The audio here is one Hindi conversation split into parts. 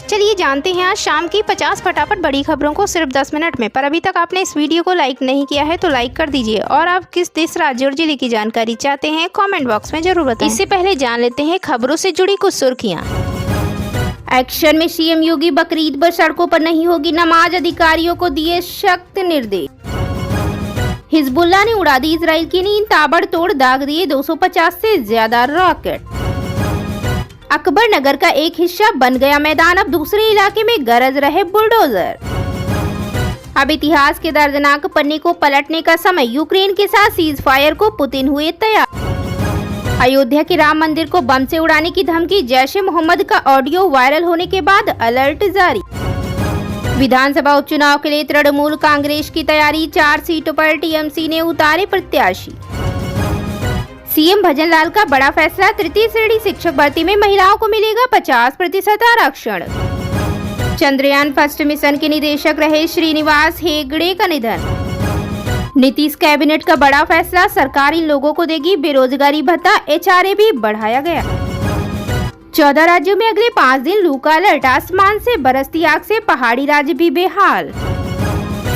चलिए जानते हैं आज शाम की 50 फटाफट बड़ी खबरों को सिर्फ 10 मिनट में। पर अभी तक आपने इस वीडियो को लाइक नहीं किया है तो लाइक कर दीजिए और आप किस देश, राज्य और जिले की जानकारी चाहते हैं कमेंट बॉक्स में जरूर बताएं। इससे पहले जान लेते हैं खबरों से जुड़ी कुछ सुर्खियां। एक्शन में सीएम योगी बकरीद पर सड़कों पर नहीं होगी नमाज, अधिकारियों को दिए सख्त निर्देश। हिजबुल्लाह ने उड़ा दी इजराइल की नींद, ताबड़तोड़ दाग दिए 250 से ज्यादा रॉकेट। अकबर नगर का एक हिस्सा बन गया मैदान, अब दूसरे इलाके में गरज रहे बुलडोजर। अब इतिहास के दर्दनाक पन्ने को पलटने का समय, यूक्रेन के साथ सीज फायर को पुतिन हुए तैयार। अयोध्या के राम मंदिर को बम से उड़ाने की धमकी, जैश ए मोहम्मद का ऑडियो वायरल होने के बाद अलर्ट जारी। विधानसभा उपचुनाव के लिए तृणमूल कांग्रेस की तैयारी, 4 सीटों पर टीएमसी ने उतारे प्रत्याशी। सीएम भजनलाल का बड़ा फैसला, तृतीय श्रेणी शिक्षक भर्ती में महिलाओं को मिलेगा 50% आरक्षण। चंद्रयान फर्स्ट मिशन के निदेशक रहे श्रीनिवास हेगड़े का निधन। नीतीश कैबिनेट का बड़ा फैसला, सरकार इन लोगों को देगी बेरोजगारी भत्ता, एचआरए भी बढ़ाया गया। 14 राज्यों में अगले 5 दिन लू का अलर्ट, आसमान से बरसती आग से पहाड़ी राज्य भी बेहाल।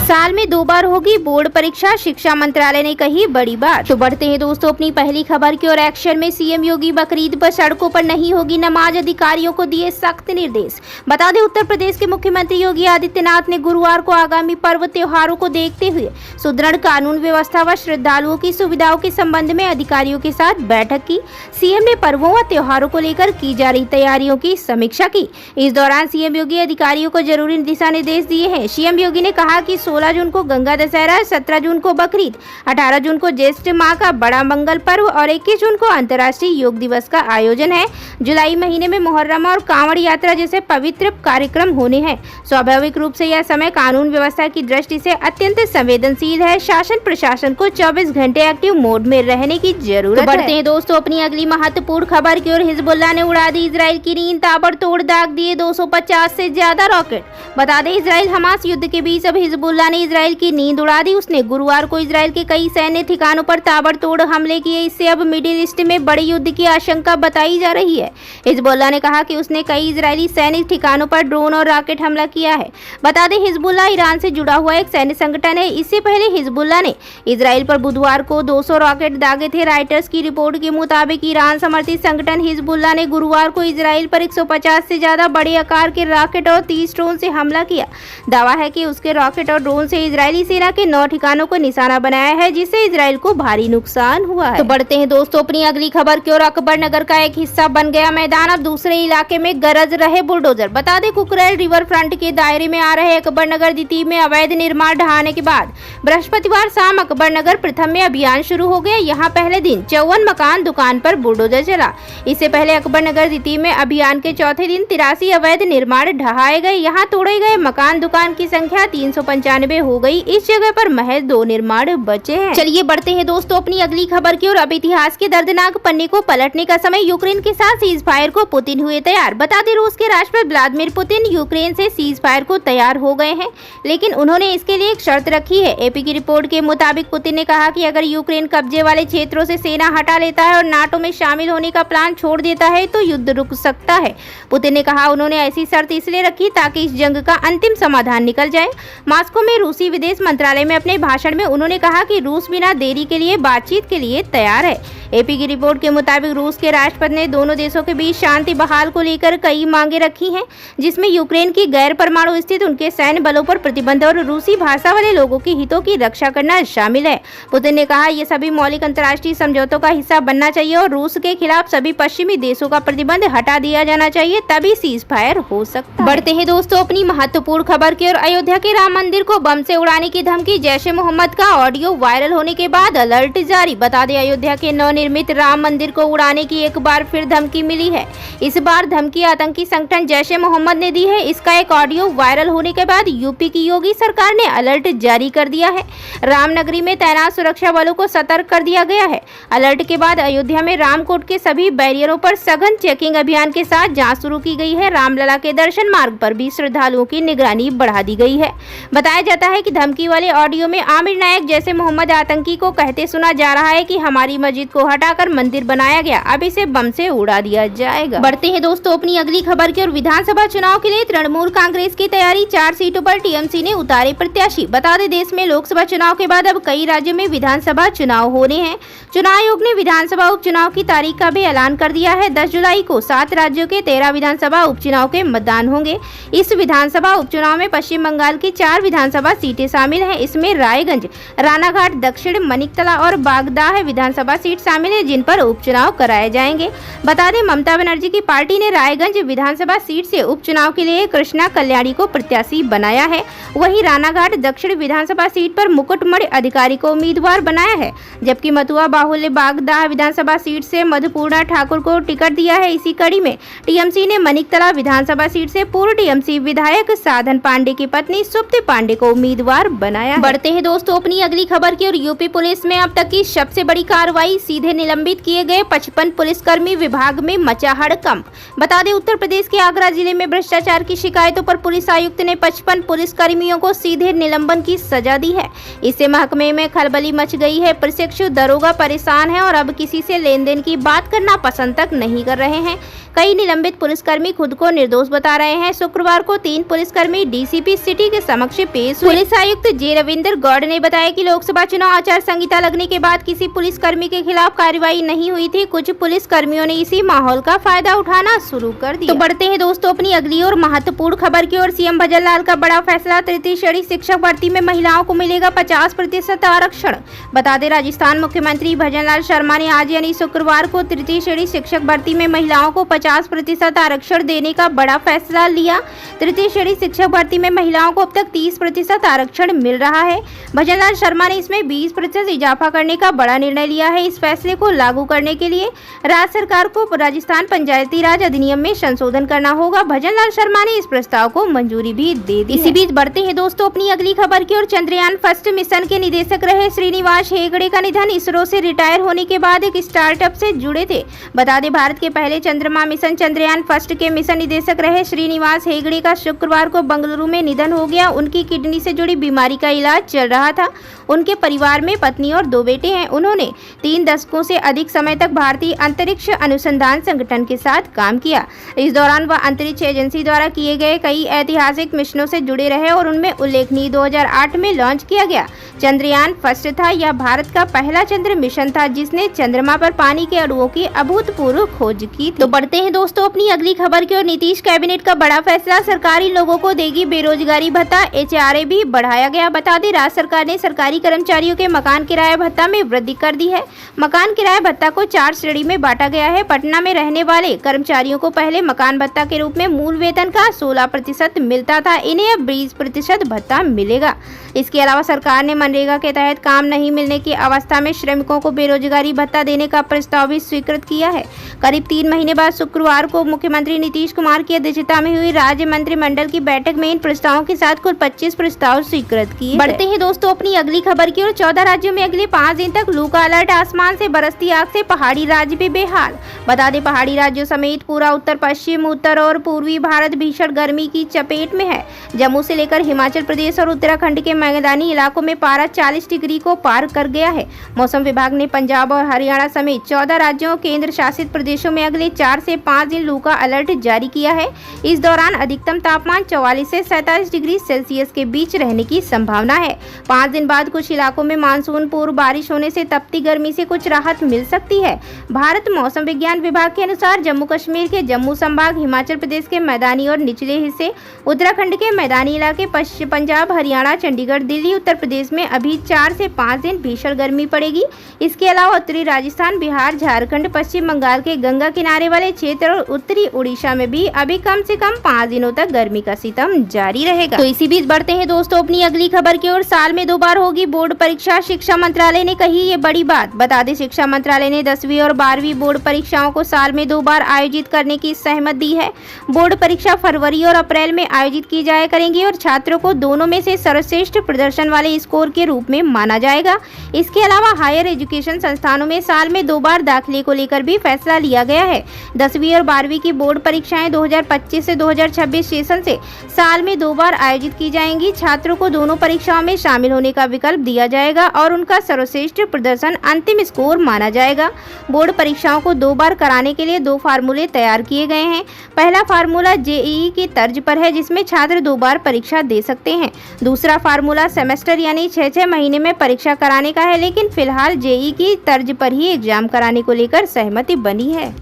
साल में 2 बार होगी बोर्ड परीक्षा, शिक्षा मंत्रालय ने कही बड़ी बात। तो बढ़ते हैं दोस्तों अपनी पहली खबर की ओर। एक्शन में सीएम योगी बकरीद पर सड़कों पर नहीं होगी नमाज, अधिकारियों को दिए सख्त निर्देश। बता दें उत्तर प्रदेश के मुख्यमंत्री योगी आदित्यनाथ ने गुरुवार को आगामी पर्व त्योहारों को देखते हुए सुदृढ़ कानून व्यवस्था व श्रद्धालुओं की सुविधाओं के संबंध में अधिकारियों के साथ बैठक की। सीएम ने पर्वों व त्योहारों को लेकर की जा रही तैयारियों की समीक्षा की। इस दौरान सीएम योगी अधिकारियों को जरूरी दिशा निर्देश दिए हैं। सीएम योगी ने कहा कि 16 जून को गंगा दशहरा, 17 जून को बकरीद, 18 जून को ज्येष्ठ माह का बड़ा मंगल पर्व और 21 जून को अंतर्राष्ट्रीय योग दिवस का आयोजन है। जुलाई महीने में मुहर्रम और कांवड़ यात्रा जैसे पवित्र कार्यक्रम होने हैं। स्वाभाविक रूप से यह समय कानून व्यवस्था की दृष्टि से अत्यंत संवेदनशील है। शासन प्रशासन को 24 घंटे एक्टिव मोड में रहने की जरूरत है। बढ़ते हैं दोस्तों अपनी अगली महत्वपूर्ण खबर की ओर। हिजबुल्लाह ने उड़ा दी इजराइल की नींद, ताबड़तोड़ दाग दिए 250 से ज्यादा रॉकेट। बता दें इजराइल हमास युद्ध के बीच अब हिजबुल्लाह ने इजराइल की नींद उड़ा दी। उसने गुरुवार को इजराइल के कई सैन्य ठिकानों पर ताबड़तोड़ हमले किए। इससे अब मिडिल ईस्ट में बड़े युद्ध की आशंका बताई जा रही है। हिजबुल्लाह ने कहा कि उसने कई इजरायली सैनिक ठिकानों पर ड्रोन और रॉकेट हमला किया है। बता दें हिजबुल्लाह ईरान से जुड़ा हुआ एक सैन्य संगठन है। इससे पहले हिजबुल्लाह ने इजराइल पर बुधवार को 200 रॉकेट दागे थे। राइटर्स की रिपोर्ट के मुताबिक ईरान समर्थित संगठन हिजबुल्लाह ने गुरुवार को इजराइल पर 150 से ज्यादा बड़े आकार के रॉकेट और 30 ड्रोन से हमला किया। दावा है कि उसके रॉकेट और ड्रोन से इजरायली सेना के 9 ठिकानों को निशाना बनाया है, जिससे इजराइल को भारी नुकसान हुआ है। तो बढ़ते हैं दोस्तों अपनी अगली खबर की ओर। अकबर नगर का एक हिस्सा बन गया मैदान, अब दूसरे इलाके में गरज रहे बुलडोजर। बता दें कुकरेल रिवर फ्रंट के दायरे में आ रहे अकबर नगर द्वितीय में अवैध निर्माण ढहाने के बाद बृहस्पतिवार शाम अकबर नगर प्रथम में अभियान शुरू हो गया। यहाँ पहले दिन 54 मकान दुकान पर बुलडोजर चला। इससे पहले अकबर नगर द्वितीय में अभियान के चौथे दिन 83 अवैध निर्माण ढहाए गए। यहाँ तोड़े गए मकान दुकान की संख्या 395 हो गई। इस जगह पर महज 2 निर्माण बचे हैं। चलिए बढ़ते हैं दोस्तों अपनी अगली खबर की ओर। अब इतिहास के दर्दनाक पन्ने को पलटने का समय, यूक्रेन के साथ सीज फायर को पुतिन हुए तैयार। बता दें रूस के राष्ट्रपति व्लादिमीर पुतिन यूक्रेन से सीज फायर को तैयार हो गए हैं, लेकिन उन्होंने इसके लिए एक शर्त रखी है। एपी की रिपोर्ट के मुताबिक पुतिन ने कहा कि अगर यूक्रेन कब्जे वाले क्षेत्रों से सेना हटा लेता है और नाटो में शामिल होने का प्लान छोड़ देता है तो युद्ध रुक सकता है। पुतिन ने कहा उन्होंने ऐसी शर्त इसलिए रखी ताकि इस जंग का अंतिम समाधान निकल जाए। मॉस्को में रूसी विदेश मंत्रालय में अपने भाषण में उन्होंने कहा कि रूस बिना देरी के लिए बातचीत के लिए तैयार है। एपी की रिपोर्ट के मुताबिक रूस के राष्ट्रपति ने दोनों देशों के बीच शांति बहाल को लेकर कई मांगे रखी हैं, जिसमें यूक्रेन की गैर परमाणु स्थित उनके सैन्य बलों पर प्रतिबंध और रूसी भाषा वाले लोगों की हितों की रक्षा करना शामिल है। पुतिन ने कहा ये सभी मौलिक अंतर्राष्ट्रीय समझौतों का हिस्सा बनना चाहिए और रूस के खिलाफ सभी पश्चिमी देशों का प्रतिबंध हटा दिया जाना चाहिए, तभी सीज फायर हो सकता है। बढ़ते हैं दोस्तों अपनी महत्वपूर्ण खबर की ओर। अयोध्या के राम मंदिर को बम से उड़ाने की धमकी, जैश ए मोहम्मद का ऑडियो वायरल होने के बाद अलर्ट जारी। बता दें अयोध्या के नवनिर्मित राम मंदिर को उड़ाने की एक बार फिर धमकी मिली है। इस बार धमकी आतंकी संगठन जैश ए मोहम्मद ने दी है। इसका एक ऑडियो वायरल होने के बाद यूपी की योगी सरकार ने अलर्ट जारी कर दिया है। रामनगरी में तैनात सुरक्षा बलों को सतर्क कर दिया गया है। अलर्ट के बाद अयोध्या में रामकोट के सभी बैरियरों पर सघन चेकिंग अभियान के साथ जांच शुरू की गई है। रामलला के दर्शन मार्ग पर भी श्रद्धालुओं की निगरानी बढ़ा दी गई है। बताया जाता है कि धमकी वाले ऑडियो में आमिर नायक जैसे मोहम्मद आतंकी को कहते सुना जा रहा है कि हमारी मस्जिद को हटाकर मंदिर बनाया गया, अब इसे बम से उड़ा दिया जाएगा। बढ़ते हैं दोस्तों अपनी अगली खबर की ओर। विधानसभा चुनाव के लिए तृणमूल कांग्रेस की तैयारी, 4 सीटों पर टीएमसी ने उतारे प्रत्याशी। बता दें देश में लोकसभा चुनाव के बाद अब कई राज्यों में विधानसभा चुनाव होने हैं। चुनाव आयोग ने विधानसभा उपचुनाव की तारीख का भी ऐलान कर दिया है। 10 जुलाई को 7 राज्यों के 13 विधानसभा उपचुनाव के मतदान होंगे। इस विधानसभा उपचुनाव में पश्चिम बंगाल की 4 विधानसभा सीटें शामिल हैं। इसमें रायगंज, रानाघाट, दक्षिण, मनिकतला और बागदाह विधानसभा सीट शामिल है, जिन पर उपचुनाव कराए जाएंगे। बता दें ममता बनर्जी की पार्टी ने रायगंज विधानसभा सीट से उपचुनाव के लिए कृष्णा कल्याणी को प्रत्याशी बनाया है। वहीं रानाघाट दक्षिण विधानसभा सीट पर मुकुटमणि अधिकारी को उम्मीदवार बनाया है, जबकि मथुआ बाहुल्य बागदाह विधानसभा सीट से मधुपूर्णा ठाकुर को टिकट दिया है। इसी कड़ी में टीएमसी ने मनिकतला विधानसभा सीट से पूर्व टीएमसी विधायक साधन पांडे की पत्नी सुप्ति पांडे को उम्मीदवार बनाया। बढ़ते हैं दोस्तों अपनी अगली खबर की ओर। यूपी पुलिस में अब तक की सबसे बड़ी कार्रवाई, सीधे निलंबित किए गए 55 पुलिसकर्मी, विभाग में मचा हड़कंप। बता दें उत्तर प्रदेश के आगरा जिले में भ्रष्टाचार की शिकायतों पर पुलिस आयुक्त ने 55 पुलिसकर्मियों को सीधे निलंबन की सजा दी है। इससे महकमे में खलबली मच गई है। प्रशिक्षु दरोगा परेशान है और अब किसी से लेन देन की बात करना पसंद तक नहीं कर रहे हैं। कई निलंबित पुलिसकर्मी खुद को निर्दोष बता रहे हैं। शुक्रवार को 3 पुलिसकर्मी डीसीपी सिटी के समक्ष पेश हुए। पुलिस आयुक्त जे रविंदर गौड़ ने बताया कि लोकसभा चुनाव आचार संहिता लगने के बाद किसी पुलिसकर्मी के खिलाफ कार्रवाई नहीं हुई थी। कुछ पुलिसकर्मियों ने इसी माहौल का फायदा उठाना शुरू कर दिया। तो बढ़ते हैं दोस्तों अपनी अगली और महत्वपूर्ण खबर की ओर। सीएम भजनलाल का बड़ा फैसला, तृतीय श्रेणी शिक्षक भर्ती में महिलाओं को मिलेगा 50% आरक्षण। बता दें राजस्थान मुख्यमंत्री भजनलाल शर्मा ने आज यानी शुक्रवार को तृतीय श्रेणी शिक्षक भर्ती में महिलाओं को 50% आरक्षण देने का बड़ा फैसला लिया। तृतीय श्रेणी शिक्षक भर्ती में महिलाओं को अब तक 30% आरक्षण मिल रहा है। भजनलाल शर्मा ने इसमें 20% इजाफा करने का बड़ा निर्णय लिया है। इस फैसले को लागू करने के लिए राज्य सरकार को राजस्थान पंचायती राज अधिनियम में संशोधन करना होगा। भजनलाल शर्मा ने इस प्रस्ताव को मंजूरी भी दे दी। इसी बीच बढ़ते हैं दोस्तों अपनी अगली खबर की ओर। चंद्रयान फर्स्ट मिशन के निदेशक रहे श्रीनिवास हेगड़े का निधन। इसरो से रिटायर होने के बाद एक स्टार्टअप से जुड़े थे। बता दें भारत के पहले चंद्रमा मिशन चंद्रयान फर्स्ट के मिशन निदेशक रहे श्रीनिवास हेगड़े का शुक्रवार को बेंगलुरु में निधन हो गया। उनकी किडनी से जुड़ी बीमारी का इलाज चल रहा था। उनके परिवार में पत्नी और 2 बेटे हैं। उन्होंने 3 दशकों से अधिक समय तक भारतीय अंतरिक्ष अनुसंधान संगठन के साथ काम किया। इस दौरान वह अंतरिक्ष एजेंसी द्वारा किए गए कई ऐतिहासिक मिशनों से जुड़े रहे और उनमें उल्लेखनीय 2008 में लॉन्च किया गया चंद्रयान फर्स्ट था। यह भारत का पहला चंद्र मिशन था जिसने चंद्रमा पर पानी के अणुओं की अभूतपूर्व खोज की। तो बढ़ते हैं दोस्तों अपनी अगली खबर की ओर। नीतीश कैबिनेट का बड़ा फैसला, सरकारी लोगों को देगी बेरोजगारी भत्ता, HRA भी बढ़ाया गया। बता दें राज्य सरकार ने सरकारी कर्मचारियों के मकान किराया भत्ता में वृद्धि कर दी है। मकान किराया भत्ता को 4 श्रेणी में बांटा गया है। पटना में रहने वाले कर्मचारियों को पहले मकान भत्ता के रूप में मूल वेतन का 16% मिलता था, इन्हें अब 20% भत्ता मिलेगा। इसके अलावा सरकार ने मनरेगा के तहत काम नहीं मिलने की अवस्था में श्रमिकों को बेरोजगारी भत्ता देने का प्रस्ताव भी स्वीकृत किया है। करीब 3 महीने बाद शुक्रवार को मुख्यमंत्री नीतीश कुमार की अध्यक्षता में हुई राज्य मंत्रिमंडल की बैठक में इन प्रस्तावों के साथ कुल 25 प्रस्ताव स्वीकृत किए। बढ़ते हैं दोस्तों अपनी अगली खबर की ओर। 14 राज्यों में अगले 5 दिन तक लू का अलर्ट। आसमान से बरसती आग से पहाड़ी राज्य भी बेहाल। बता दें पहाड़ी राज्यों समेत पूरा उत्तर पश्चिम, उत्तर और पूर्वी भारत भीषण गर्मी की चपेट में है। जम्मू से लेकर हिमाचल प्रदेश और उत्तराखंड के मैदानी इलाकों में पारा 40 डिग्री को पार कर गया है। मौसम विभाग ने पंजाब और हरियाणा समेत 14 राज्यों और केंद्र शासित प्रदेशों में अगले 4 से 5 दिन लू का अलर्ट जारी किया है। इस दौरान अधिकतम तापमान 44 से 47 डिग्री सेल्सियस के बीच रहने की संभावना है। 5 दिन बाद कुछ इलाकों में मानसून पूर्व बारिश होने से तपती गर्मी से कुछ राहत मिल सकती है। भारत मौसम विज्ञान विभाग के अनुसार जम्मू कश्मीर के जम्मू संभाग, हिमाचल प्रदेश के मैदानी और निचले हिस्से, उत्तराखंड के मैदानी इलाके, पंजाब, हरियाणा, चंडीगढ़, दिल्ली, उत्तर प्रदेश में अभी 4 से 5 दिन भीषण गर्मी पड़ेगी। इसके अलावा उत्तरी राजस्थान, बिहार, झारखंड, पश्चिम बंगाल के गंगा किनारे वाले क्षेत्र और उत्तरी उड़ीसा में भी अभी कम से कम 5 दिनों तक गर्मी का सितम जारी रहेगा। तो इसी बीच बढ़ते हैं दोस्तों अपनी अगली खबर की ओर। साल में 2 बार होगी बोर्ड परीक्षा, शिक्षा मंत्रालय ने कही ये बड़ी बात। बता दें शिक्षा मंत्रालय ने 10वीं और 12वीं बोर्ड परीक्षाओं को साल में 2 बार आयोजित करने की सहमति दी है। बोर्ड परीक्षा फरवरी और अप्रैल में आयोजित की जाया करेंगी और छात्रों को दोनों में से सर्वश्रेष्ठ प्रदर्शन वाले स्कोर के रूप में माना जाएगा। इसके अलावा हायर एजुकेशन संस्थानों में साल में 2 बार दाखिले को लेकर भी फैसला लिया गया है। 10वीं और 12वीं की बोर्ड परीक्षाएं 2025 से 2026 सेशन से साल में 2 बार आयोजित की जाएंगी। छात्रों को दोनों परीक्षाओं में शामिल होने का विकल्प दिया जाएगा और उनका सर्वश्रेष्ठ प्रदर्शन अंतिम स्कोर माना जाएगा। बोर्ड परीक्षाओं को 2 बार कराने के लिए 2 फार्मूले तैयार किए गए हैं। पहला फार्मूला जेईई की तर्ज पर है, जिसमें छात्र 2 बार परीक्षा दे सकते हैं। दूसरा फार्मूला सेमेस्टर यानी 6-6 महीने में परीक्षा कराने का है, लेकिन फिलहाल जेईई की तर्ज पर ही एग्जाम कराने को लेकर सहमति बनी है।